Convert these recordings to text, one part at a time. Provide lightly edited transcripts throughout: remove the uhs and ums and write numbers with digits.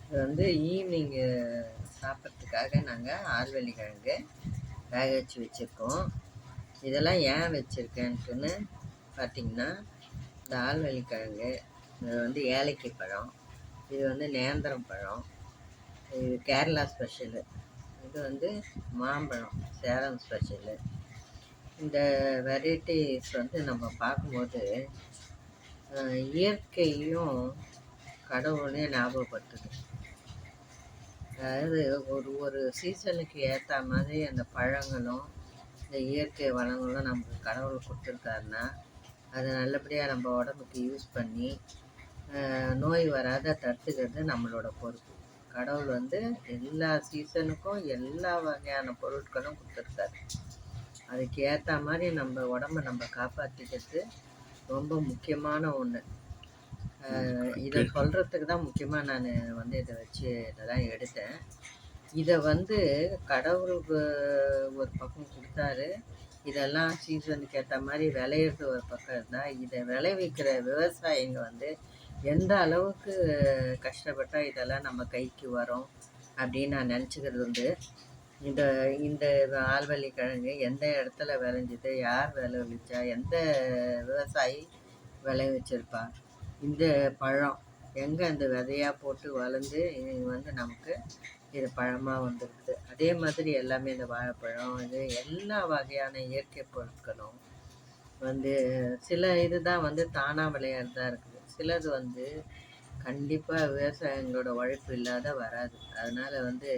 இது வந்து ஈவினிங்கு சாப்பிட்றதுக்காக நாங்கள் ஆல்வள்ளி கிழங்கு வேக வச்சு வச்சுருக்கோம். இதெல்லாம் ஏன் வச்சுருக்கேன்ட்டுன்னு பார்த்திங்கன்னா, இந்த ஆல்வள்ளி கிழங்கு, இது வந்து ஏலக்கி பழம், இது வந்து நேந்திரம் பழம், இது கேரளா ஸ்பெஷலு, இது வந்து மாம்பழம் சேலம் ஸ்பெஷலு. இந்த வெரைட்டிஸ் வந்து நம்ம பார்க்கும்போது இயற்கையும் கடவுளையும் ஞாபகப்படுத்துது. அதாவது ஒரு ஒரு சீசனுக்கு ஏற்ற மாதிரி அந்த பழங்களும் இந்த இயற்கை வளங்களும் நமக்கு கடவுள் கொடுத்துருக்காருன்னா அதை நல்லபடியாக நம்ம உடம்புக்கு யூஸ் பண்ணி நோய் வராத தடுத்துக்கிறது நம்மளோட பொறுப்பு. கடவுள் வந்து எல்லா சீசனுக்கும் எல்லா வகையான பொருட்களும் கொடுத்துருக்காரு. அதுக்கு ஏற்ற மாதிரி நம்ம உடம்பை நம்ம காப்பாற்றிக்கிறது ரொம்ப முக்கியமான ஒன்று. இதை சொல்கிறதுக்கு தான் முக்கியமாக நான் வந்து இதை வச்சு இதெல்லாம் எடுத்தேன். இதை வந்து கடவுளுக்கு ஒரு பக்கம் கொடுத்தாரு. இதெல்லாம் சீசனுக்கு ஏற்ற மாதிரி விளையிறது ஒரு பக்கம் இருந்தால், இதை விளைவிக்கிற விவசாயிங்க வந்து எந்த அளவுக்கு கஷ்டப்பட்டால் இதெல்லாம் நம்ம கைக்கு வரும் அப்படின்னு நான் நினச்சிக்கிறது உண்டு. இந்த இந்த ஆல்வள்ளி கிழங்கு எந்த இடத்துல விளைஞ்சிது, யார் விளைவிச்சா, எந்த விவசாயி விளைவிச்சிருப்பா, இந்த பழம் எங்கே அந்த விதையாக போட்டு வளர்ந்து வந்து நமக்கு இது பழமாக வந்துருக்குது. அதே மாதிரி எல்லாமே இந்த வாழைப்பழம், இது எல்லா வகையான இயற்கை பொருட்களும் வந்து சில இதுதான் வந்து தானாக விளையாடுறதா இருக்குது. சிலது வந்து கண்டிப்பாக விவசாயிங்களோட உழைப்பு இல்லாத வராது. அதனால் வந்து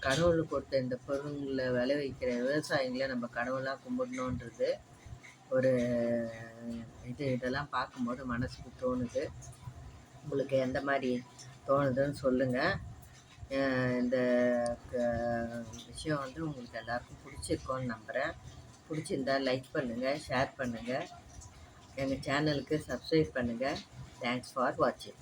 கடவுள் கொடுத்த இந்த பொருள்களை விளைவிக்கிற விவசாயிகளை நம்ம கடவுளாக கும்பிடணுன்றது ஒரு இதெல்லாம் பார்க்கும்போது மனசுக்கு தோணுது. உங்களுக்கு எந்த மாதிரி தோணுதுன்னு சொல்லுங்கள். இந்த விஷயம் வந்து உங்களுக்கு எல்லாருக்கும் பிடிச்சிருக்கோன்னு நம்புகிறேன். பிடிச்சிருந்தால் லைக் பண்ணுங்கள், ஷேர் பண்ணுங்கள், எங்கள் சேனலுக்கு சப்ஸ்கிரைப் பண்ணுங்கள். தேங்க்ஸ் ஃபார் வாட்சிங்.